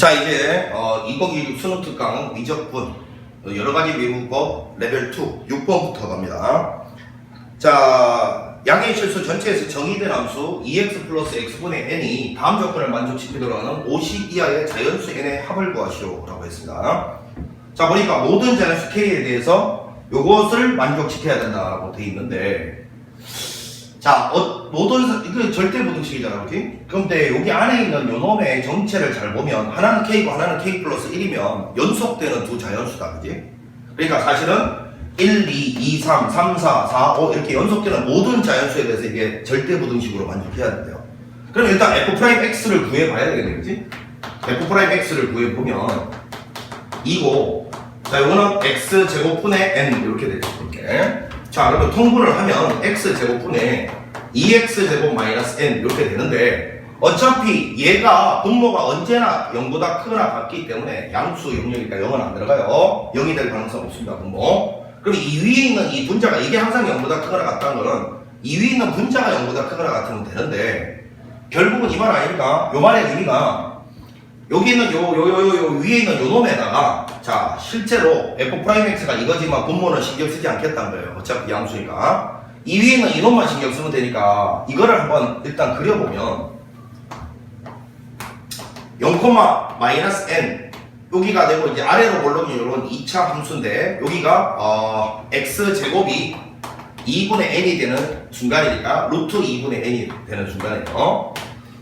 자, 이제 2곱기 수능 특강 미적분 여러가지 외국법 레벨 2 6번부터 갑니다. 자, 양의 실수 전체에서 정의된 함수 2x 플러스 x분의 n이 다음 조건을 만족시키도록 하는 50 이하의 자연수 n의 합을 구하시오 라고 했습니다. 자, 보니까 모든 자연수 k에 대해서 요것을 만족시켜야 된다고 돼 있는데, 자, 이거 절대 부등식이잖아, 그렇지? 그런데 여기 안에 있는 요놈의 정체를 잘 보면 하나는 k고 하나는 k 플러스 1이면 연속되는 두 자연수다, 그지? 그러니까 사실은 1, 2, 2, 3, 3, 4, 4, 5 이렇게 연속되는 모든 자연수에 대해서 이게 절대 부등식으로 만족해야 된대요. 그럼 일단 f'x를 구해봐야 되겠네, 그지? f'x를 구해보면 이고, 자, 요거는 x제곱분의 n 이렇게 되죠, 이렇게. 자, 그러면 통분을 하면 x제곱분의 2x제곱 마이너스 n 이렇게 되는데, 어차피 얘가 분모가 언제나 0보다 크거나 같기 때문에 양수 0이니까 0은 안 들어가요. 0이 될 가능성 없습니다, 분모. 그럼 이 위에 있는 이 분자가 이게 항상 0보다 크거나 같다는 거는 이 위에 있는 분자가 0보다 크거나 같으면 되는데, 결국은 이 말 아닙니까? 요 말의 의미가 여기 있는 요 위에 있는 요 놈에다가, 자, 실제로 f'x가 이거지만 분모는 신경 쓰지 않겠다는 거예요. 어차피 양수니까. 이 위에 있는 이 놈만 신경 쓰면 되니까 이거를 한번 일단 그려보면 0,-n 여기가 되고, 이제 아래로 올라오면 이런 2차 함수인데, 여기가 x제곱이 2분의 n이 되는 순간이니까 루트 2분의 n이 되는 순간이에요.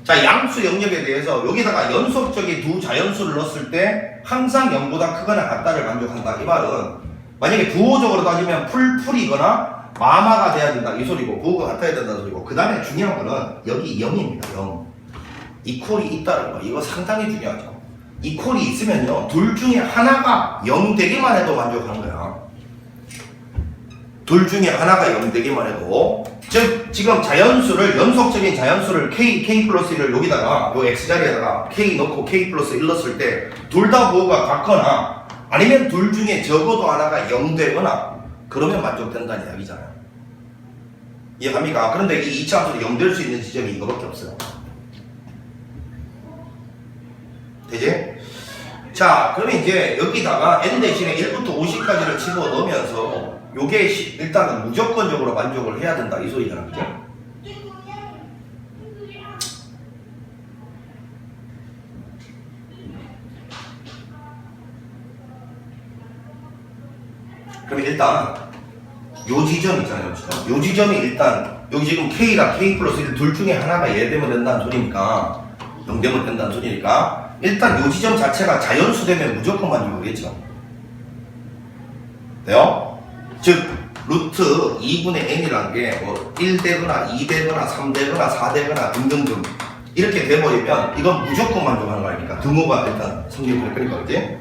자, 양수 영역에 대해서 여기다가 연속적인 두 자연수를 넣었을 때 항상 0보다 크거나 같다를 만족한다. 이 말은 만약에 부호적으로 따지면 풀이거나 마마가 돼야 된다 이 소리고, 부호가 같아야 된다는 소리고, 그 다음에 중요한 거는 여기 0입니다. 0. 이퀄이 있다는 거, 이거 상당히 중요하죠. 이퀄이 있으면요, 둘 중에 하나가 0 되기만 해도 만족하는 거야. 둘 중에 하나가 0 되기만 해도. 즉, 지금 자연수를, 연속적인 자연수를 k 플러스 1을 여기다가, 요 x자리에다가 k 넣고 k 플러스 1 넣었을 때 둘 다 부호가 같거나 아니면 둘 중에 적어도 하나가 0 되거나 그러면 만족된다는 이야기잖아요. 이해갑니까? 그런데 이 2차 함수는 0 될 수 있는 지점이 이거밖에 없어요. 되지? 자, 그러면 이제 여기다가 n 대신에 1부터 50까지를 집어 넣으면서 요게 일단은 무조건적으로 만족을 해야 된다 이 소리잖아, 그죠? 그러면 일단 요 지점 있잖아요, 요 지점이 일단 여기 지금 k랑 k 플러스 1 둘 중에 하나가 얘 되면 된다는 소리니까, 0 되면 된다는 소리니까 일단 요 지점 자체가 자연수 되면 무조건 만족이겠죠. 돼요? 즉 루트 2분의 n이라는 게 뭐 1되거나 2되거나 3되거나 4되거나 등등등 이렇게 돼버리면 이건 무조건 만족하는 거 아닙니까? 등호가 일단 성립될 거니까, 그지?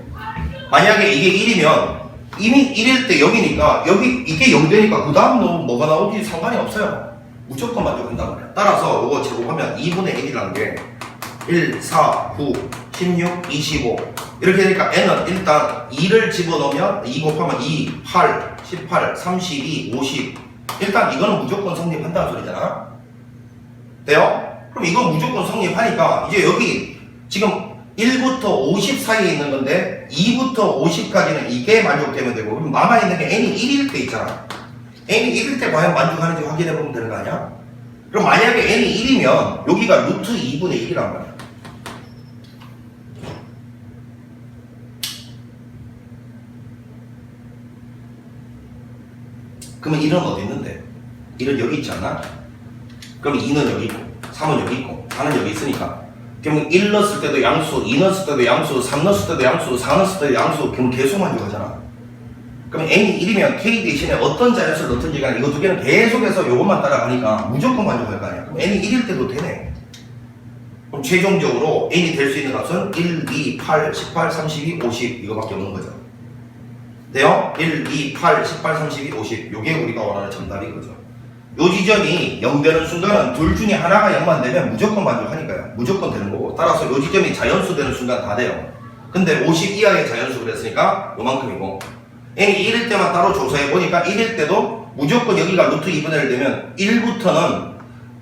만약에 이게 1이면 이미 1일 때 0이니까 여기 이게 0 되니까 그 다음 놈 뭐가 나오지 상관이 없어요. 무조건 만족한단 말이야. 따라서 이거 제곱하면 2분의 n이라는 게 1, 4, 9, 16, 25 이렇게 되니까 n은 일단 2를 집어넣으면 2 곱하면 2, 8, 18, 32, 50 일단 이거는 무조건 성립한다는 소리잖아. 돼요? 그럼 이건 무조건 성립하니까 이제 여기 지금 1부터 50 사이에 있는 건데 2부터 50까지는 이게 만족되면 되고, 그럼 남아있는 게 n이 1일 때 있잖아. n이 1일 때 과연 만족하는지 확인해보면 되는 거 아니야? 그럼 만약에 n이 1이면 여기가 루트 2분의 1이란 말이야. 그러면 1은 어디 있는데? 1은 여기 있지 않나? 그럼 2는 여기 있고 3은 여기 있고 4는 여기 있으니까, 그러면 1 넣었을 때도 양수, 2 넣었을 때도 양수, 3 넣었을 때도 양수, 4 넣었을 때도 양수, 그럼 계속 만족하잖아. 그럼 n이 1이면 k 대신에 어떤 자연수를 넣든지 간에 이거 두 개는 계속해서 요것만 따라가니까 무조건 만족할 거 아니야. 그럼 n이 1일 때도 되네. 그럼 최종적으로 n이 될 수 있는 값은 1, 2, 8, 18, 32, 50 이거밖에 없는 거죠. 돼요? 1, 2, 8, 18, 32, 50 요게 우리가 원하는 정답인 거죠. 요 지점이 0 되는 순간은 둘 중에 하나가 0만 되면 무조건 만족하니까요. 무조건 되는 거고, 따라서 요 지점이 자연수 되는 순간 다 돼요. 근데 50 이하의 자연수 그랬으니까 요만큼이고, n이 1일 때만 따로 조사해보니까 1일 때도 무조건 여기가 루트 2분의 1 되면 1부터는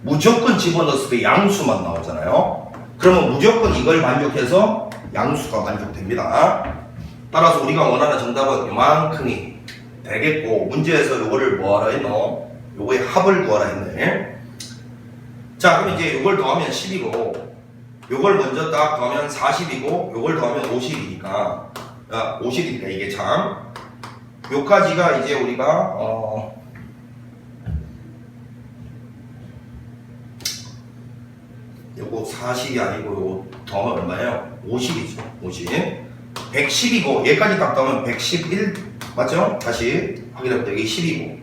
무조건 집어넣었을 때 양수만 나오잖아요. 그러면 무조건 이걸 만족해서 양수가 만족됩니다. 따라서 우리가 원하는 정답은 요만큼이 되겠고, 문제에서 요거를 뭐하라 했노? 요거의 합을 구하라 했네. 자, 그럼 이제 요걸 더하면 10이고, 요걸 먼저 딱 더하면 40이고, 요걸 더하면 50이니까 50이니까 이게 참 요까지가 이제 우리가 요거 40이 아니고 요거 더하면 얼마예요? 50이죠. 50 110이고 얘까지 딱 더하면 111 맞죠? 다시 확인해볼게요. 여기 10이고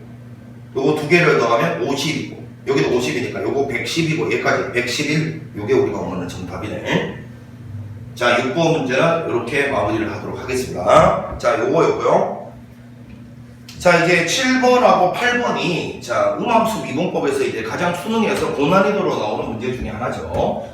요거 두 개를 더하면 50이고 여기도 50이니까 요거 110이고 얘까지 111 요게 우리가 원하는 정답이네. 자, 6번 문제는 이렇게 마무리를 하도록 하겠습니다. 자, 요거였고요. 자, 이제 7번하고 8번이 자, 음함수 미분법에서 이제 가장 수능에서 고난이도로 나오는 문제 중에 하나죠.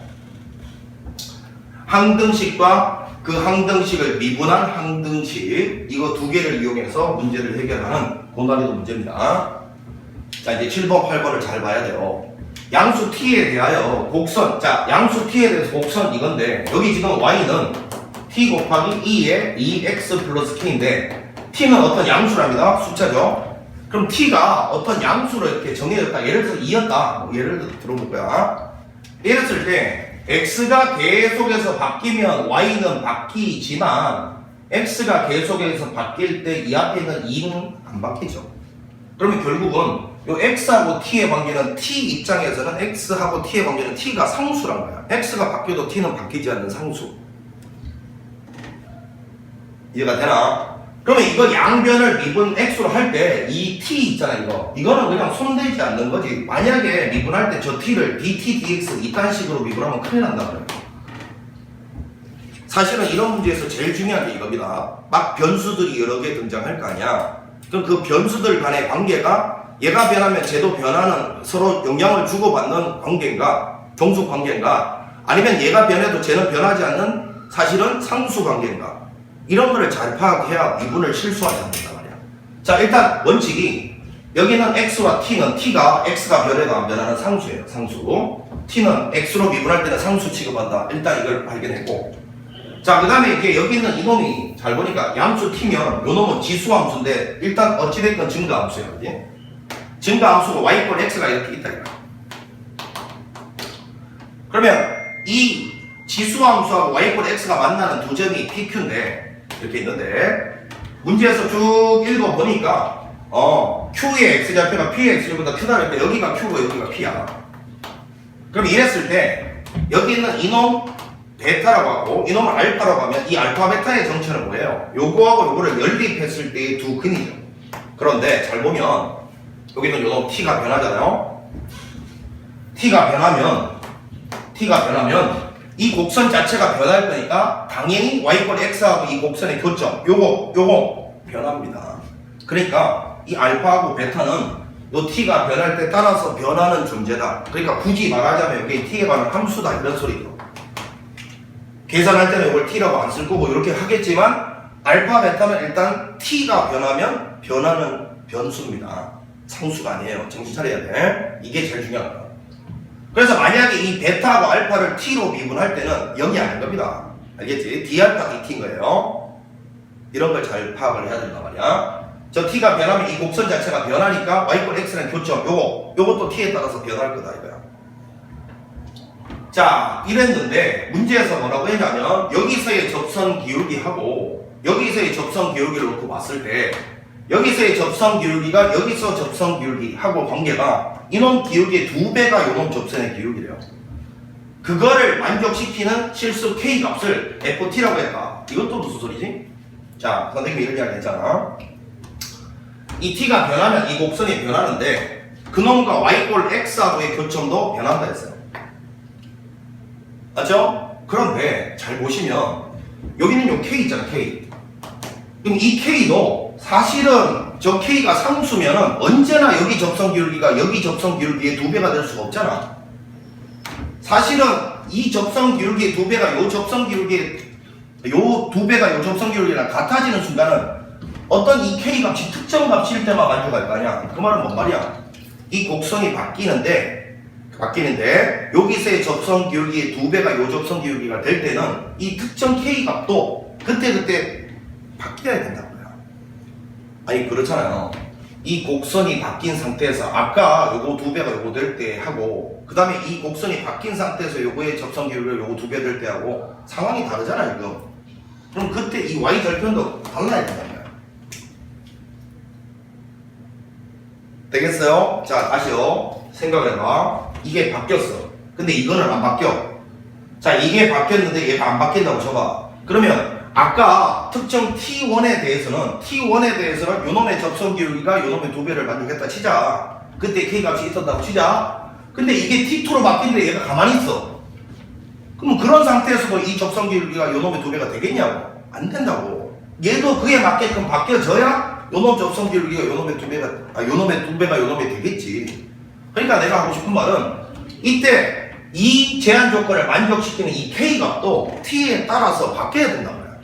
항등식과 그 항등식을 미분한 항등식 이거 두 개를 이용해서 문제를 해결하는 고난이도 문제입니다. 자, 이제 7번, 8번을 잘 봐야 돼요. 양수 t에 대하여 곡선, 자, 양수 t에 대해서 곡선 이건데 여기 지금 y는 t 곱하기 2에 2x 플러스 k인데 t는 어떤 양수랍니다. 숫자죠. 그럼 t가 어떤 양수로 이렇게 정해졌다. 예를 들어서 2였다. 예를 들어 들어볼 거야. 이랬을 때 x가 계속해서 바뀌면 y는 바뀌지만 x가 계속해서 바뀔 때 이 앞에 있는 2는 안 바뀌죠. 그러면 결국은 요 x하고 t의 관계는 t 입장에서는 x하고 t의 관계는 t가 상수란 거야. x가 바뀌어도 t는 바뀌지 않는 상수. 이해가 되나? 그러면 이거 양변을 미분 x로 할 때 이 t 있잖아 이거는 그냥 손대지 않는 거지. 만약에 미분할 때 저 t를 dt, dx 이딴 식으로 미분하면 큰일 난다 그래요. 사실은 이런 문제에서 제일 중요한 게 이겁니다. 막 변수들이 여러 개 등장할 거 아니야. 그럼 그 변수들 간의 관계가 얘가 변하면 쟤도 변하는 서로 영향을 주고받는 관계인가 정수 관계인가 아니면 얘가 변해도 쟤는 변하지 않는 사실은 상수 관계인가 이런 거를 잘 파악해야 미분을 실수하지 않는단 말이야. 자, 일단 원칙이 여기는 x와 t는 t가 x가 변해도 안 변하는 상수예요. 상수. t는 x로 미분할 때는 상수 취급한다. 일단 이걸 발견했고, 자, 그 다음에 이게 여기 있는 이놈이 잘 보니까 양수 t면 요 놈은 지수함수인데 일단 어찌됐건 증가함수예요. 이게 증가함수가 y = x가 이렇게 있다 이거야. 그러면 이 지수함수하고 y = x가 만나는 두 점이 pq인데 이렇게 있는데 문제에서 쭉 읽어보니까 q의 x좌표가 p의 x좌표보다 크다 그러니까 여기가 q고 여기가 p야. 그럼 이랬을 때 여기 있는 이놈 베타라고 하고 이놈을 알파라고 하면 이 알파 베타의 정체는 뭐예요? 요거하고 요거를 연립했을 때의 두 근이죠. 그런데 잘 보면 여기는 요놈 t가 변하잖아요. t가 변하면 이 곡선 자체가 변할 거니까 당연히 y = x하고 이 곡선의 교점 요거 변합니다. 그러니까 이 알파하고 베타는 요 t가 변할 때 따라서 변하는 존재다. 그러니까 굳이 말하자면 여기 t에 관한 함수다 이런 소리죠. 계산할 때는 이걸 t라고 안 쓸 거고 이렇게 하겠지만 알파 베타는 일단 t가 변하면 변하는 변수입니다. 상수가 아니에요. 정신 차려야 돼. 이게 제일 중요한 거야. 그래서 만약에 이 베타하고 알파를 t로 미분할 때는 0이 아닌 겁니다. 알겠지? d알파 dt인 거예요. 이런 걸 잘 파악을 해야 된단 말이야. 저 t가 변하면 이 곡선 자체가 변하니까 y = x라는 교점 요것도 t에 따라서 변할 거다 이거야. 자, 이랬는데 문제에서 뭐라고 했냐면 여기서의 접선 기울기하고 여기서의 접선 기울기를 놓고 봤을 때 여기서의 접선 기울기가 여기서 접선 기울기하고 관계가 이놈 기울기의 2배가 요놈 접선의 기울기래요. 그거를 만족시키는 실수 k 값을 ft라고 했다. 이것도 무슨 소리지? 자, 선생님이 이런 이야기 했잖아. 이 t가 변하면 이 곡선이 변하는데 그놈과 y = x하고의 교점도 변한다 했어요. 맞죠? 그런데 잘 보시면 여기는 요 k 있잖아. k. 그럼 이 k도 사실은 저 k가 상수면은 언제나 여기 접선 기울기가 여기 접선 기울기의 2배가 될 수가 없잖아. 사실은 이 접선 기울기의 2배가 요 접선 기울기의 요 2배가 요 접선 기울기랑 같아지는 순간은 어떤 이 k 값이 특정 값일 때만 만족할 거 아니야. 그 말은 뭔 말이야? 이 곡선이 바뀌는데 바뀌는데 여기서의 접선 기울기의 2배가 요 접선 기울기가 될 때는 이 특정 K 값도 그때그때 바뀌어야 된다고요. 아니 그렇잖아요. 이 곡선이 바뀐 상태에서 아까 요거 2배가 요거 될 때 하고 그 다음에 이 곡선이 바뀐 상태에서 요거의 접선 기울기가 요거 2배 될 때 하고 상황이 다르잖아요 지금. 그럼 그때 이 Y 절편도 달라야 된다고요. 되겠어요? 자 다시요. 생각을 해봐. 이게 바뀌었어. 근데 이거는 안 바뀌어. 자 이게 바뀌었는데 얘가 안 바뀐다고 쳐봐. 그러면 아까 특정 T1에 대해서는 요놈의 접선 기울기가 요놈의 2배를 만족했다 치자. 그때 K값이 있었다고 치자. 근데 이게 T2로 바뀌는데 얘가 가만히 있어. 그럼 그런 상태에서도 이 접선 기울기가 요놈의 2배가 되겠냐고. 안 된다고. 얘도 그에 맞게끔 바뀌어져야 요놈 접선 기울기가 요놈의 2배가 요놈의 2배가 요놈이 되겠지. 그러니까 내가 하고 싶은 말은 이때 이 제한 조건을 만족시키는 이 K 값도 T에 따라서 바뀌어야 된단 말이야.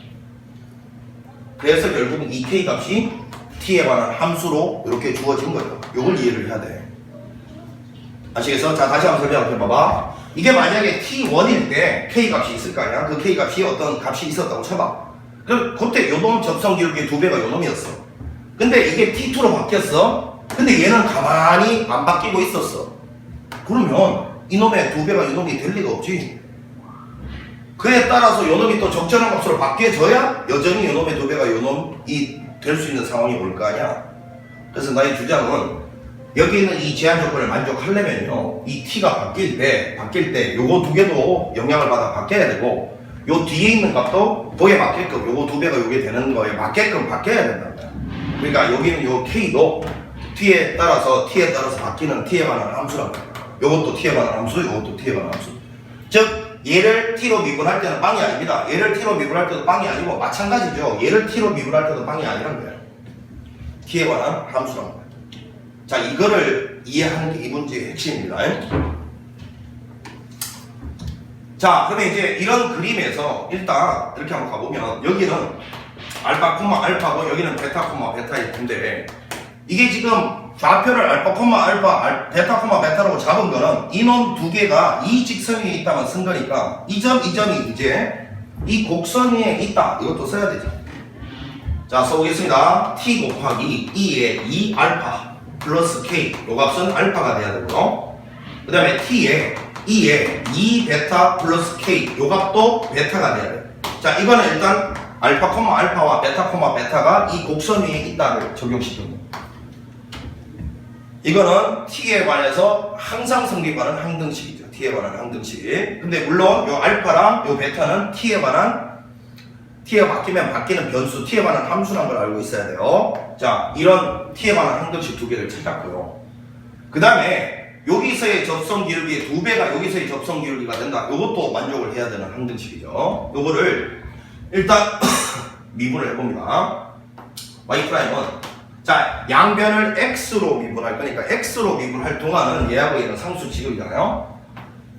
그래서 결국은 이 K 값이 T에 관한 함수로 이렇게 주어진 거죠. 이걸 이해를 해야 돼. 아시겠어? 자 다시 한번 설명 해봐봐. 이게 만약에 T1일 때 K 값이 있을 거 아니야? 그 K 값이 어떤 값이 있었다고 쳐봐. 그럼 그때 요놈 접선 기울기의 2배가 요놈이었어. 근데 이게 T2로 바뀌었어. 근데 얘는 가만히 안 바뀌고 있었어. 그러면 이놈의 2배가 요놈이 될 리가 없지. 그에 따라서 요놈이 또 적절한 값으로 바뀌어져야 여전히 요놈의 2배가 요놈이 될 수 있는 상황이 올 거 아니야. 그래서 나의 주장은 여기 있는 이 제한 조건을 만족하려면요, 이 T가 바뀔 때 요거 2개도 영향을 받아 바뀌어야 되고, 요 뒤에 있는 값도 그에 맞게끔 요거 2배가 요게 되는 거에 맞게끔 바뀌어야 된다는 거야. 그러니까 여기는 요 K도 T에 따라서 바뀌는 T에 관한 함수란 거야. 요것도 T에 관한 함수, 요것도 T에 관한 함수. 즉 얘를 T로 미분할 때는 빵이 아닙니다. 얘를 T로 미분할 때도 빵이 아니고 마찬가지죠. 얘를 T로 미분할 때도 빵이 아니란 거예요. T에 관한 함수란 거예요. 자, 이거를 이해하는 게 이 문제의 핵심입니다. 자, 그러면 이제 이런 그림에서 일단 이렇게 한번 가보면 여기는 알파, 알파고 여기는 베타, 베타일 텐데 이게 지금 좌표를 알파, 알파, 베타, 베타라고 잡은 거는 이놈 2개가 이 직선 위에 있다만 쓴 거니까 이 점이 이제 이 곡선 위에 있다. 이것도 써야 되죠. 자, 써보겠습니다. T 곱하기 2에 2 알파 플러스 K, 요 값은 알파가 돼야 되고요. 그 다음에 T에 2에 2 베타 플러스 K, 요 값도 베타가 돼야 돼요. 자, 이거는 일단 알파, 알파와 베타, 베타가 이 곡선 위에 있다를 적용시킵니다. 이거는 T에 관해서 항상 성립하는 항등식이죠. T에 관한 항등식. 근데 물론 요 알파랑 요 베타는 T에 바뀌면 바뀌는 변수, T에 관한 함수란 걸 알고 있어야 돼요. 자, 이런 T에 관한 항등식 2개를 찾았고요. 그 다음에 여기서의 접선 기울기의 2배가 여기서의 접선 기울기가 된다. 요것도 만족을 해야 되는 항등식이죠. 요거를 일단 미분을 해봅니다. Y'은 자, 양변을 X로 미분할 거니까 X로 미분할 동안은 얘하고 얘는 상수 지급이잖아요.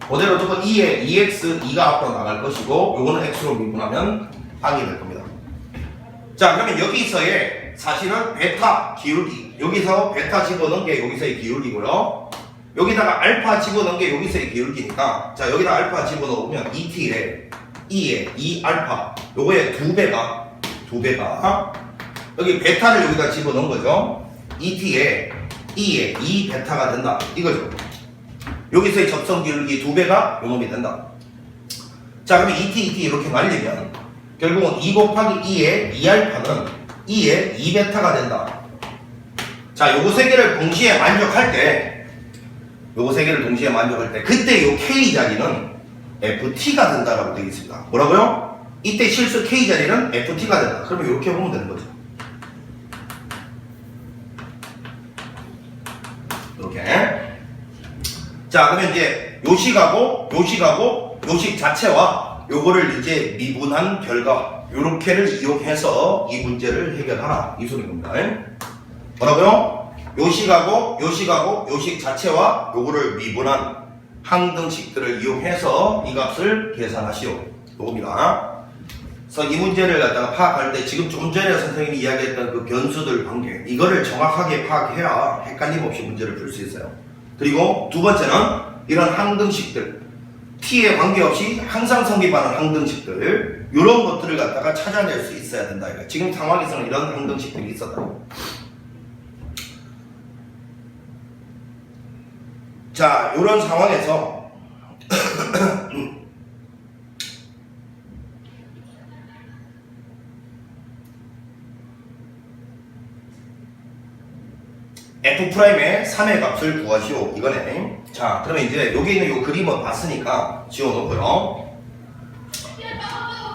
그대로 두고 2에 2X, 2가 앞으로 나갈 것이고 요거는 X로 미분하면 빵이 될 겁니다. 자, 그러면 여기서의 사실은 베타 기울기, 여기서 베타 집어넣은 게 여기서의 기울기고요. 여기다가 알파 집어넣은 게 여기서의 기울기니까 자, 여기다 알파 집어넣으면 2T에 2에 2 알파, 요거의 2배가 여기 베타를 여기다 집어넣은 거죠. 2T에 2에 2 베타가 된다. 이거죠. 여기서의 접선 기울기 2배가 요놈이 된다. 자, 그러면 2T 이렇게 말리면 결국은 2 곱하기 2에 2알파는 2에 2베타가 된다. 자, 요거 세 개를 동시에 만족할 때 그때 요 K 자리는 FT가 된다라고 되어 있습니다. 뭐라고요? 이때 실수 K 자리는 FT가 된다. 그러면 이렇게 보면 되는 거죠. 이렇게. 자, 그러면 이제 요식 자체와 요거를 이제 미분한 결과 요렇게를 이용해서 이 문제를 해결하라. 이 소리인 겁니다. 뭐라고요? 요식 자체와 요거를 미분한 항등식들을 이용해서 이 값을 계산하시오. 요겁니다. 그래서 이 문제를 갖다가 파악할 때 지금 좀 전에 선생님이 이야기했던 그 변수들 관계, 이거를 정확하게 파악해야 헷갈림 없이 문제를 풀 수 있어요. 그리고 두 번째는 이런 항등식들 t에 관계없이 항상 성립하는 항등식들 이런 것들을 갖다가 찾아낼 수 있어야 된다. 지금 상황에서는 이런 항등식들이 있었다. 자, 이런 상황에서 F'의 3의 값을 구하시오. 이거네. 자, 그러면 이제 여기 있는 이 그림을 봤으니까 지워놓고요.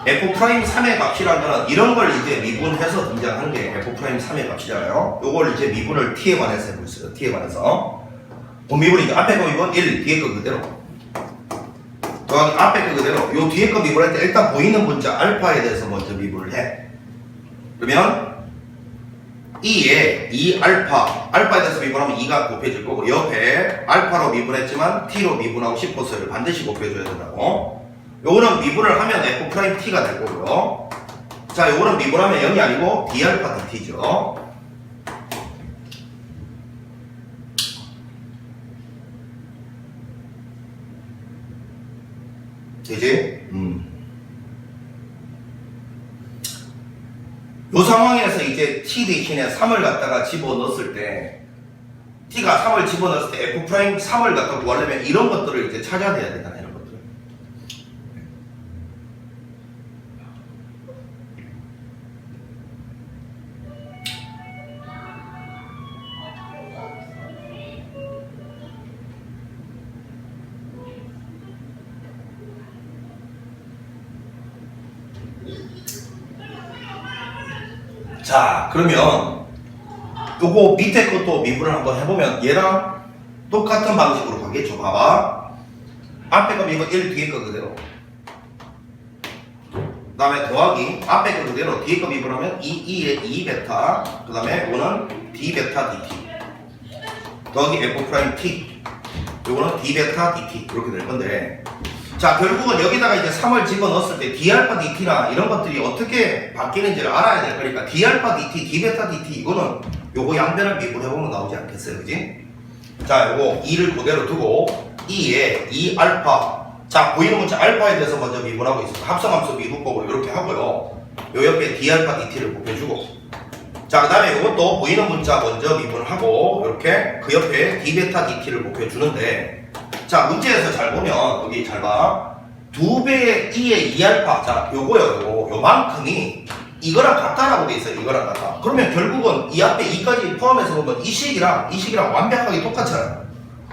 F'3의 값이라는 거는 이런 걸 이제 미분해서 등장하는 게 F'3의 값이잖아요. 요걸 이제 미분을 T에 관해서 해보고 있어요. T에 관해서. 미분이 이제 앞에 거 미분 1, 뒤에 거 그대로. 더하기 앞에 거 그대로. 요 뒤에 거 미분할 때 일단 보이는 문자 알파에 대해서 먼저 미분을 해. 그러면 2에 2알파, 알파에 대해서 미분하면 2가 곱해질 거고 옆에 알파로 미분했지만 t로 미분하고 싶어서를 반드시 곱해줘야 된다고. 요거는 미분을 하면 F'T가 될 거고요. 자, 요거는 미분하면 0이 아니고 D알파 DT죠. 되지? 요 상황에서 이제 t 대신에 3을 갖다가 집어넣었을 때 t가 3을 집어넣었을 때 F'3을 갖다 구하려면 이런 것들을 이제 찾아내야 된다. 이런 것들. 자, 그러면 요거 밑에 것도 미분을 한번 해보면 얘랑 똑같은 방식으로 가겠죠. 봐봐. 앞에 거 미분 1, 뒤에 거 그대로. 그 다음에 더하기 앞에 거 그대로 뒤에 거 미분하면 2에 2베타 그 다음에 요거는 d베타 dt 더하기 F'T 요거는 d베타 dt 이렇게 될 건데, 자, 결국은 여기다가 이제 3을 집어넣었을 때 d알파 dt나 이런 것들이 어떻게 바뀌는지를 알아야 될 거니까 d알파 dt, d베타 dt 이거는 요거 양변을 미분해보면 나오지 않겠어요, 그지? 자, 요거 2를 그대로 두고 2에 2알파, 자, 보이는 문자 알파에 대해서 먼저 미분하고 있습니다. 합성함수 미분법으로 이렇게 하고요. 요 옆에 d알파 dt를 곱해주고, 자, 그 다음에 요것도 보이는 문자 먼저 미분하고 이렇게 그 옆에 d베타 dt를 곱해주는데, 자, 문제에서 잘 보면 여기 잘 봐. 2배의 2의 2알파. 자, 요거요. 요만큼이 이거랑 같다라고 돼 있어요. 이거랑 같다. 그러면 결국은 이 앞에 2까지 포함해서 보면 이 식이랑 완벽하게 똑같잖아요.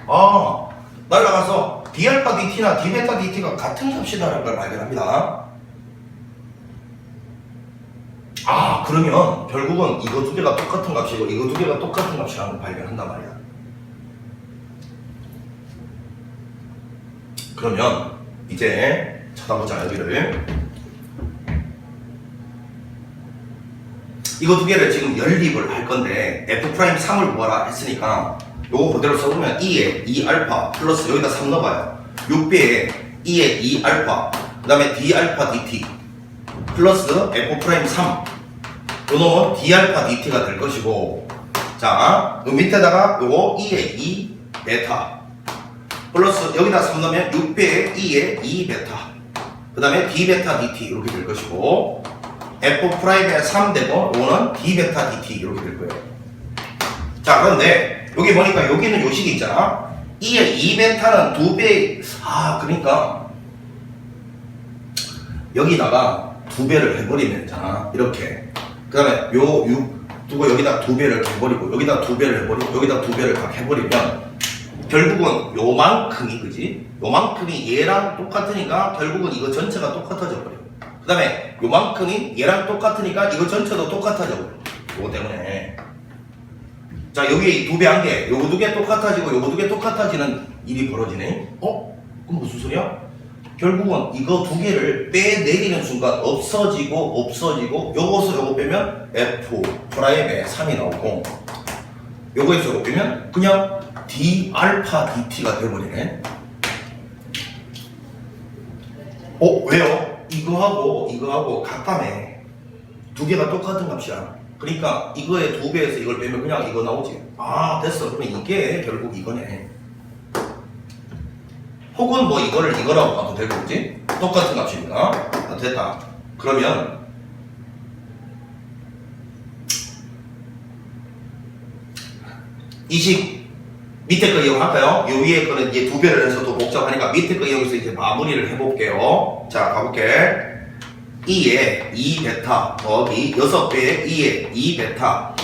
아, 날라가서 d알파 dt나 d베타 dt가 같은 값이라는 걸 발견합니다. 아, 그러면 결국은 이거 두 개가 똑같은 값이고 이거 두 개가 똑같은 값이라는 걸 발견한단 말이야. 그러면 이제 찾아보자. 여기를 이거 두 개를 지금 연립을 할 건데 F'3을 구하라 했으니까 요거 그대로 써보면 2에 2알파 플러스 여기다 3 넣어봐요. 6배에 2에 2알파 그 다음에 d알파 dt 플러스 F'3 요 놈은 d알파 dt가 될 것이고, 자, 요 밑에다가 요거 2에 2 베타 플러스 여기다 3 넣으면 6배에 2에 2베타 그 다음에 d베타 dt 이렇게 될 것이고, F'에 3 되고 요거는 d베타 dt 이렇게 될 거예요. 자, 그런데 여기 보니까 여기는 요식이 있잖아. 2에 2베타는 2배, 그러니까 여기다가 2배를 해버리면 있잖아. 이렇게. 그 다음에 요 6 두고 여기다 2배를 해버리고 여기다 2배를 해버리고 여기다 2배를 각 해버리면 결국은 요만큼이, 그지? 요만큼이 얘랑 똑같으니까 결국은 이거 전체가 똑같아져 버려. 그 다음에 요만큼이 얘랑 똑같으니까 이거 전체도 똑같아져 버려. 요거 때문에. 자, 여기 2배 한 개, 요거 2개 똑같아지고 요거 2개 똑같아지는 일이 벌어지네. 그럼 무슨 소리야? 결국은 이거 2개를 빼내리는 순간 없어지고 요것을 요거 빼면 F'에 3이 나오고 요거에서 요거 빼면 그냥 d알파 dt가 되어버리네. 왜요? 이거하고 같다며. 2개가 똑같은 값이야. 그러니까 이거의 2배에서 이걸 빼면 그냥 이거 나오지. 됐어. 그러면 이게 결국 이거네. 혹은 뭐 이거를 이거라고 봐도 되고, 그지? 똑같은 값이니까. 됐다. 그러면 이 식 밑에 거 이용할까요? 요 위에 거는 이제 두 배를 해서 더 복잡하니까 밑에 거 이용해서 이제 마무리를 해볼게요. 자, 가볼게. 2에 2베타 더하기 6배의 2에 2베타.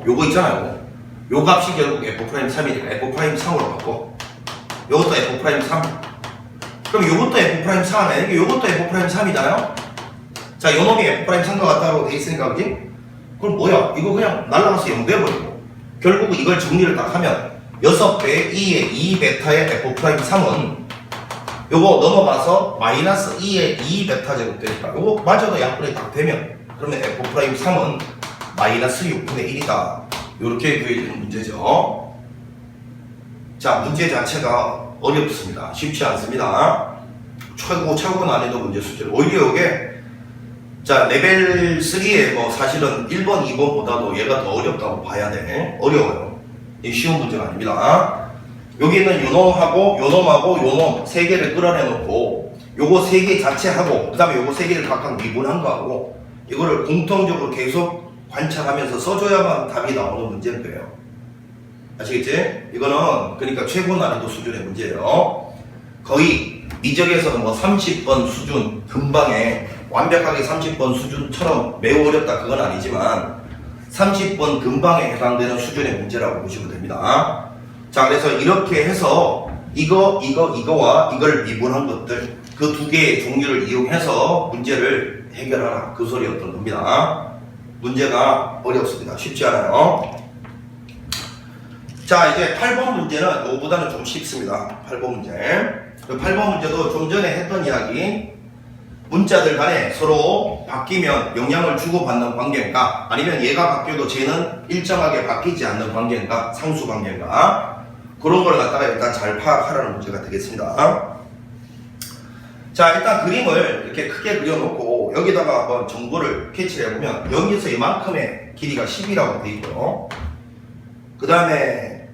요거 있잖아요. 요 값이 결국 F'3이니까 F'3으로 바꿔. 요것도 F'3. 그럼 요것도 F'3에 요것도 F'3이잖아요? 자, 요 놈이 F'3과 같다고 돼 있으니까, 그지? 그럼 뭐야? 이거 그냥 날라가서 0 돼버리고. 결국 이걸 정리를 딱 하면 6배의 2에 2베타의 F'3은 요거 넘어가서 마이너스 2에 2베타 제곱 되니까 요거 마저도 약분이 딱 되면 그러면 F'3은 마이너스 6분의 1이다. 요렇게 구해지는 문제죠. 자, 문제 자체가 어렵습니다. 쉽지 않습니다. 최고 난이도 문제 수준. 오히려 이게 자, 레벨 3에 뭐 사실은 1번, 2번보다도 얘가 더 어렵다고 봐야 돼. 어려워요. 이 쉬운 문제가 아닙니다. 여기는 요놈하고 요놈하고 요놈 3개를 끌어내 놓고 요거 3개 자체하고 그 다음에 요거 3개를 각각 미분한 거하고 이거를 공통적으로 계속 관찰하면서 써줘야만 답이 나오는 문제인 거예요. 아시겠지? 이거는 그러니까 최고 난이도 수준의 문제예요. 거의 미적에서는 뭐 30번 수준 근방에 완벽하게 30번 수준처럼 매우 어렵다 그건 아니지만 30번 근방에 해당되는 수준의 문제라고 보시면 됩니다. 자, 그래서 이렇게 해서 이거와 이걸 미분한 것들 그 두 개의 종류를 이용해서 문제를 해결하라 그 소리였던 겁니다. 문제가 어렵습니다. 쉽지 않아요. 자, 이제 8번 문제는 이거보다는 좀 쉽습니다. 8번 문제. 8번 문제도 좀 전에 했던 이야기 문자들 간에 서로 바뀌면 영향을 주고받는 관계인가 아니면 얘가 바뀌어도 쟤는 일정하게 바뀌지 않는 관계인가 상수 관계인가 그런 걸 갖다가 일단 잘 파악하라는 문제가 되겠습니다. 자, 일단 그림을 이렇게 크게 그려놓고 여기다가 한번 정보를 캐치를 해보면 여기서 이만큼의 길이가 10이라고 되어 있고요. 그 다음에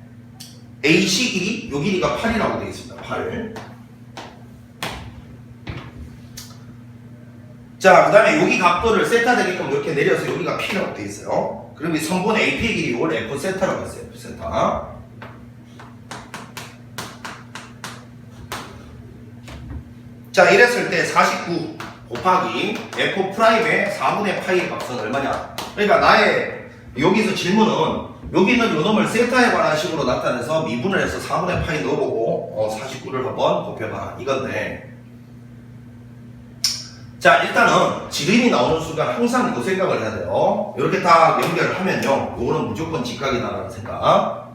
AC 길이 이 길이가 8이라고 되어 있습니다. 8. 자, 그 다음에 여기 각도를 세타 되게끔 이렇게 내려서 여기가 P라고 되어 있어요. 그리고 이 선분 AP 길이 이걸 F 세타라고 했어요. F 세타. 자, 이랬을 때 49 곱하기 F 프라임의 4분의 파이의 값은 얼마냐? 그러니까 나의 여기서 질문은 여기는 요놈을 세타에 관한 식으로 나타내서 미분을 해서 4분의 파이 넣어보고 49를 한번 곱해봐라 이건데 자, 일단은 지름이 나오는 순간 항상 이 생각을 해야 돼요. 이렇게 다 연결을 하면요 요거는 무조건 직각이다라는 생각.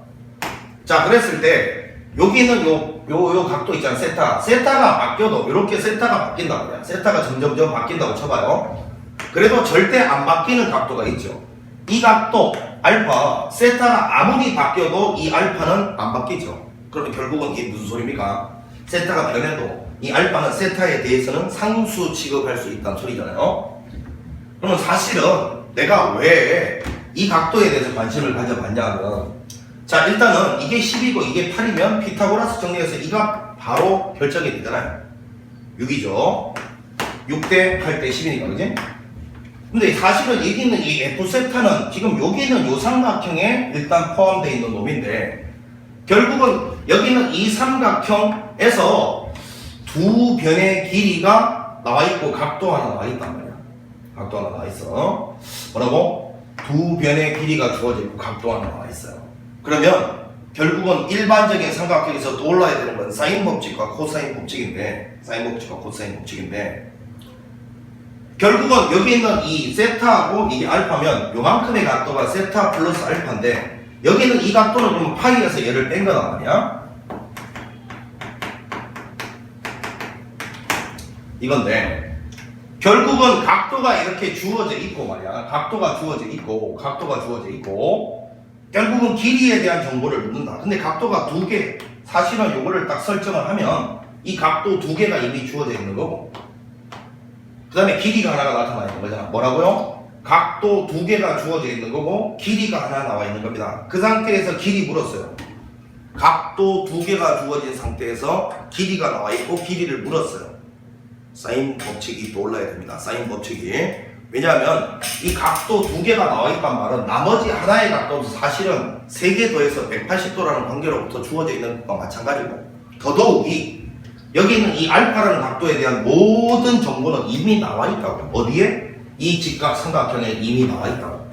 자, 그랬을 때 여기는 요 각도 있잖아. 세타가 바뀌어도 이렇게 세타가 바뀐다고 해요. 세타가 점점점 바뀐다고 쳐봐요. 그래도 절대 안 바뀌는 각도가 있죠. 이 각도 알파 세타가 아무리 바뀌어도 이 알파는 안 바뀌죠. 그러면 결국은 이게 무슨 소리입니까? 세타가 변해도 이 알파는 세타에 대해서는 상수 취급할 수 있다는 소리잖아요. 그러면 사실은 내가 왜 이 각도에 대해서 관심을 가져봤냐 하면 자, 일단은 이게 10이고 이게 8이면 피타고라스 정리해서 이 값 바로 결정이 되잖아요. 6이죠. 6대 8대 10이니까, 그지? 근데 사실은 여기 있는 이 F세타는 지금 여기 있는 요 삼각형에 일단 포함되어 있는 놈인데 결국은 여기는 이 삼각형에서 두 변의 길이가 나와있고 각도 하나 나와있단 말이야. 각도 하나 나와있어. 뭐라고? 두 변의 길이가 주어져 있고 각도 하나 나와있어요. 그러면 결국은 일반적인 삼각형에서 떠올라야 되는 건 사인 법칙과 코사인 법칙인데 결국은 여기 있는 이 세타하고 이게 알파면 요만큼의 각도가 세타 플러스 알파인데 여기는 이 각도는 그럼 파이에서 얘를 뺀 거란 말이야. 이건데 결국은 각도가 이렇게 주어져 있고 말이야. 각도가 주어져 있고 결국은 길이에 대한 정보를 묻는다. 근데 각도가 두 개, 사실은 요거를 딱 설정을 하면 이 각도 두 개가 이미 주어져 있는 거고 그 다음에 길이가 하나가 나타나 있는 거잖아. 뭐라고요? 각도 두 개가 주어져 있는 거고 길이가 하나 나와 있는 겁니다. 그 상태에서 길이 물었어요. 각도 두 개가 주어진 상태에서 길이가 나와 있고 길이를 물었어요. 사인 법칙이 떠올라야 됩니다. 사인 법칙이. 왜냐하면 이 각도 두 개가 나와 있단 말은 나머지 하나의 각도도 사실은 3개 더해서 180도라는 관계로부터 주어져 있는 것과 마찬가지고, 더더욱이 여기 있는 이 알파라는 각도에 대한 모든 정보는 이미 나와 있다고요. 어디에? 이 직각삼각형에 이미 나와 있다고.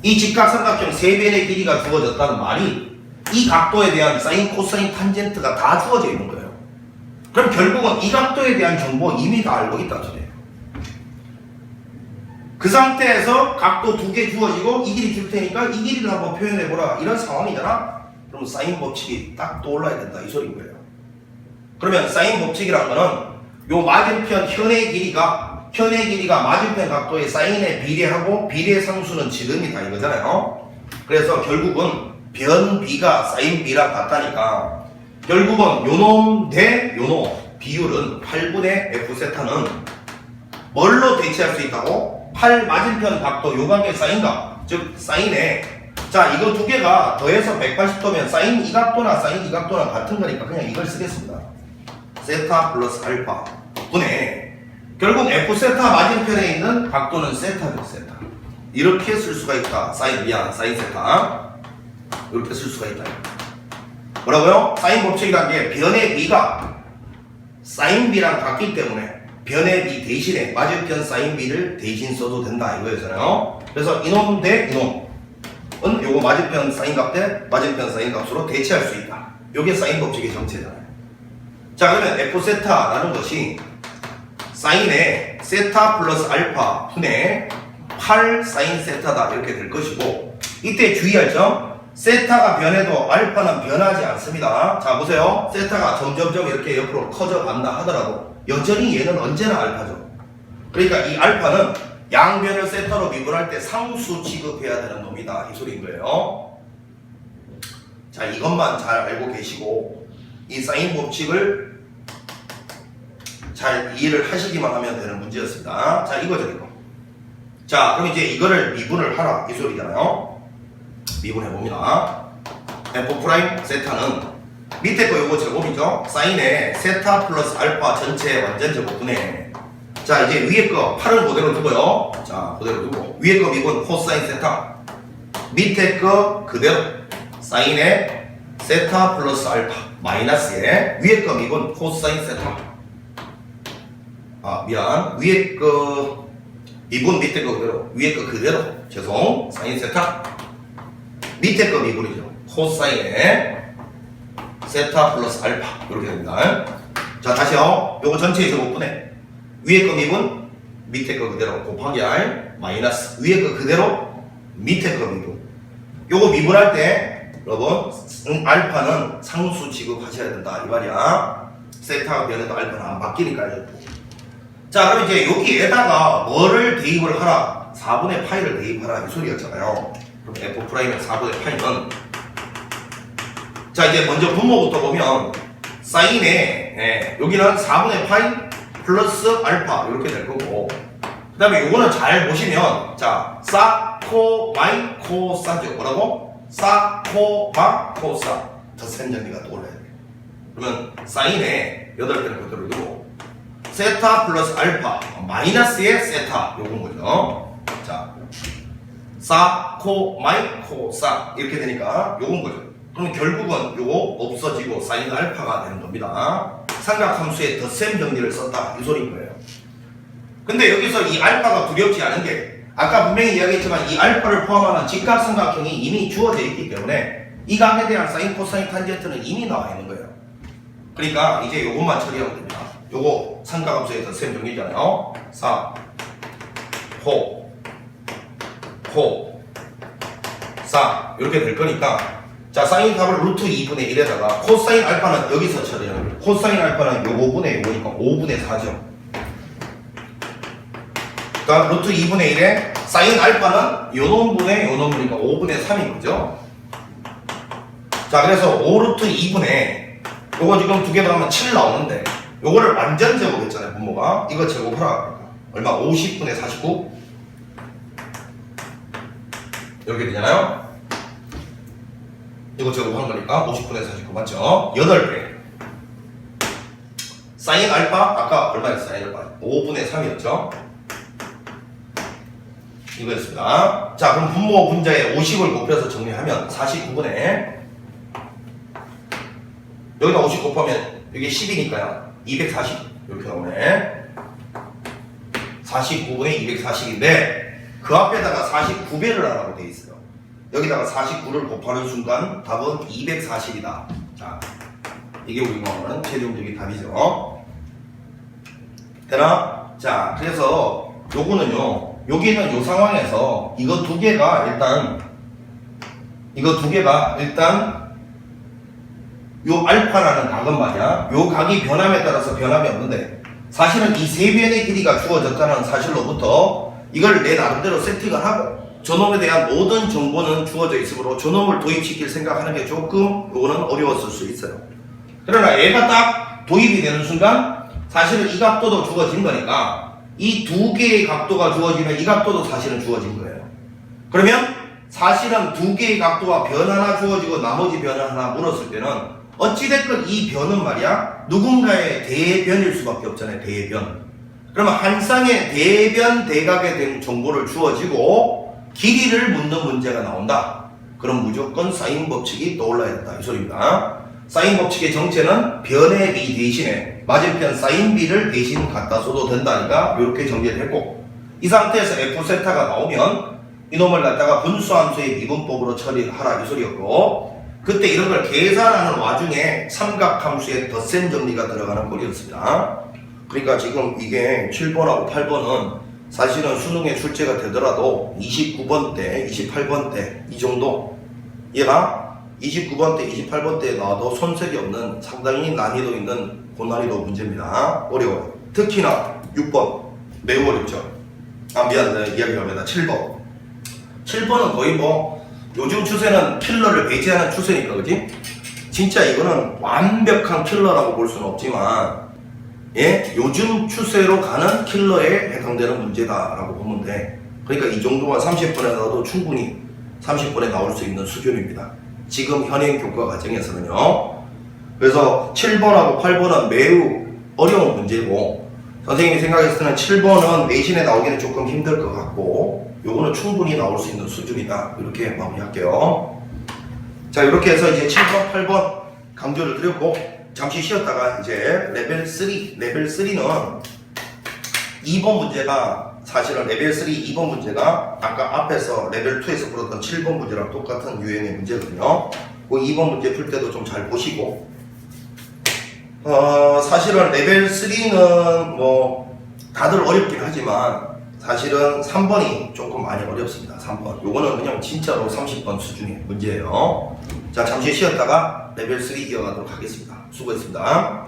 이 직각삼각형 3변의 길이가 주어졌다는 말이 이 각도에 대한 사인, 코사인, 탄젠트가 다 주어져 있는 거예요. 그럼 결국은 이 각도에 대한 정보 이미 다 알고 있다는 소리예요. 그 상태에서 각도 2개 주어지고 이 길이 줄 테니까 이 길이를 한번 표현해보라, 이런 상황이잖아. 그럼 사인 법칙이 딱 떠올라야 된다, 이 소리인 거예요. 그러면 사인 법칙이란 거는 요 맞은편 현의 길이가 맞은편 각도의 사인에 비례하고 비례 상수는 지름이다, 이거잖아요. 그래서 결국은 변 B가 사인 B랑 같다니까 결국은 요놈 대 요놈 비율은 8분의 F세타는 뭘로 대체할 수 있다고? 8 맞은편 각도 요 관계 사인각, 즉 사인에, 자 이거 두 개가 더해서 180도면 사인 이 각도나 사인 이 각도나 같은 거니까 그냥 이걸 쓰겠습니다. 세타 플러스 알파 분의 결국 F세타 맞은편에 있는 각도는 세타죠. 세타. 이렇게 쓸 수가 있다. 사인 세타 이렇게 쓸 수가 있다. 뭐라고요? 사인 법칙이란 게 변의 B가 사인 B랑 같기 때문에 변의 B 대신에 맞은편 사인 B를 대신 써도 된다, 이거였잖아요. 그래서 이놈 대 이놈은 요거 맞은편 사인 값 대 맞은편 사인 값으로 대체할 수 있다. 요게 사인 법칙의 정체잖아요. 자, 그러면 F세타라는 것이 사인의 세타 플러스 알파 분의 8 사인 세타다, 이렇게 될 것이고, 이때 주의할 점, 세타가 변해도 알파는 변하지 않습니다. 자 보세요. 세타가 점점점 이렇게 옆으로 커져 간다 하더라도 여전히 얘는 언제나 알파죠. 그러니까 이 알파는 양변을 세타로 미분할 때 상수 취급해야 되는 놈이다, 이 소리인 거예요. 자, 이것만 잘 알고 계시고 이 사인 법칙을 잘 이해를 하시기만 하면 되는 문제였습니다. 자, 이거죠, 이거. 자, 그럼 이제 이거를 미분을 하라, 이 소리잖아요. 미분해봅니다. F' 세타는 밑에 거 요거 제곱이죠. 사인의 세타 플러스 알파 전체 완전 제곱분의, 자 이제 위에 거 8은 그대로 두고요. 자 그대로 두고 위에 거 미분 코사인 세타, 밑에 거 그대로 사인의 세타 플러스 알파 마이너스에 위에 거 미분 코사인 세타, 위에 거 미분 밑에 거 그대로, 위에 거 그대로, 죄송, 사인 세타, 밑에 거 미분이죠. 코사인의 세타 플러스 알파, 이렇게 됩니다. 자, 다시요. 요거 전체의 제곱분의 위에 거 미분, 밑에 거 그대로 곱하기 R 마이너스 위에 거 그대로, 밑에 거 미분. 요거 미분할 때 여러분 알파는 상수 취급하셔야 된다, 이 말이야. 세타가 변해도 알파는 안 바뀌니까요. 자, 그럼 이제 여기에다가 뭐를 대입을 하라? 4분의 파이를 대입하라, 이 소리였잖아요. 그럼 F'의 4분의 파이는, 자 이제 먼저 분모부터 보면 사인에 여기는 4분의 파이 플러스 알파 이렇게 될 거고, 그 다음에 요거는 잘 보시면 자 사, 코, 마이, 코, 사죠. 뭐라고? 사, 코, 마, 코, 사. 덧셈 정리가 떠올라야 돼요. 그러면 사인에 8개를 그대로 두고 세타 플러스 알파 마이너스의 세타, 요건 거죠. 자 사, 코, 마이, 코, 사 이렇게 되니까 요건 거죠. 그럼 결국은 요거 없어지고 사인 알파가 되는 겁니다. 삼각함수의 덧셈 정리를 썼다, 이 소리인 거예요. 근데 여기서 이 알파가 두렵지 않은 게 아까 분명히 이야기했지만 이 알파를 포함하는 직각삼각형이 이미 주어져 있기 때문에 이 각에 대한 사인, 코사인, 탄젠트는 이미 나와 있는 거예요. 그러니까 이제 요것만 처리하면 됩니다. 요거 삼각함수의 덧셈 정리잖아요. 4, 코, 4 이렇게 될 거니까, 자 사인 값을 루트 2분의 1에다가 코사인 알파는 여기서 처리하는 거예요. 코사인 알파는 요 5분의 요거니까 5분의 4죠. 그러니까 루트 2분의 1에 사인 알파는 요 놈분의 요 놈분이니까 5분의 3인 거죠. 자 그래서 5루트 2분의 요거 지금 두 개 더하면 7 나오는데 요거를 완전 제곱했잖아요, 분모가. 이거 제곱하라. 얼마? 50분의 49 이렇게 되잖아요. 이것저것 한 거니까 50분의 49 맞죠? 8배. 사인 알파 아까 얼마였어요? 사인 알파 5분의 3이었죠? 이거였습니다. 자, 그럼 분모 분자에 50을 곱해서 정리하면 49분의 여기다 50 곱하면 여기 10이니까요 240 이렇게 나오네. 49분의 240인데 그 앞에다가 49배를 하라고 되어 있어요. 여기다가 49를 곱하는 순간 답은 240이다. 자, 이게 우리가 원하는 최종적인 답이죠. 되나? 자, 그래서 요거는요, 여기는 요 상황에서 이거 두 개가 일단 요 알파라는 각은 말이야, 요 각이 변함에 따라서 변함이 없는데 사실은 이 세 변의 길이가 주어졌다는 사실로부터 이걸 내 나름대로 세팅을 하고 저놈에 대한 모든 정보는 주어져 있으므로 저놈을 도입시킬 생각하는 게 조금 요거는 어려웠을 수 있어요. 그러나 얘가 딱 도입이 되는 순간 사실은 이 각도도 주어진 거니까 이 두 개의 각도가 주어지면 이 각도도 사실은 주어진 거예요. 그러면 사실은 두 개의 각도와 변 하나 주어지고 나머지 변을 하나 물었을 때는 어찌됐건 이 변은 말이야 누군가의 대변일 수밖에 없잖아요. 대변. 그러면 한 쌍의 대변 대각에 대한 정보를 주어지고 길이를 묻는 문제가 나온다. 그럼 무조건 사인 법칙이 떠올라야 된다 이 소리입니다. 사인 법칙의 정체는 변의 b 대신에 맞은편 사인 b를 대신 갖다 써도 된다니까 이렇게 정리를 했고, 이 상태에서 f세타가 나오면 이놈을 갖다가 분수함수의 미분법으로 처리하라 이 소리였고, 그때 이런 걸 계산하는 와중에 삼각함수의 덧셈 정리가 들어가는 꼴이었습니다. 그러니까 지금 이게 7번하고 8번은 사실은 수능에 출제가 되더라도 29번 때, 28번 때 이 정도, 얘가 29번 때, 28번 때에 나와도 손색이 없는 상당히 난이도 있는 고난이도 문제입니다. 어려워요. 특히나 6번 매우 어렵죠. 이야기를 합니다. 7번. 7번은 거의 뭐 요즘 추세는 킬러를 배제하는 추세니까, 그지? 진짜 이거는 완벽한 킬러라고 볼 수는 없지만, 예, 요즘 추세로 가는 킬러에 해당되는 문제다라고 보면 돼. 그러니까 이 정도만 30번에 나와도 충분히 30번에 나올 수 있는 수준입니다. 지금 현행 교과 과정에서는요. 그래서 7번하고 8번은 매우 어려운 문제고, 선생님이 생각했을 때는 7번은 내신에 나오기는 조금 힘들 것 같고, 요거는 충분히 나올 수 있는 수준이다. 이렇게 마무리할게요. 자, 이렇게 해서 이제 7번, 8번 강조를 드렸고, 잠시 쉬었다가 이제 레벨 3는 2번 문제가 사실은 레벨 3 2번 문제가 아까 앞에서 레벨 2에서 풀었던 7번 문제랑 똑같은 유형의 문제거든요. 그 2번 문제 풀 때도 좀 잘 보시고, 사실은 레벨 3는 뭐 다들 어렵긴 하지만 사실은 3번이 조금 많이 어렵습니다. 3번. 요거는 그냥 진짜로 30번 수준의 문제예요. 자, 잠시 쉬었다가 레벨 3 이어가도록 하겠습니다. 수고했습니다.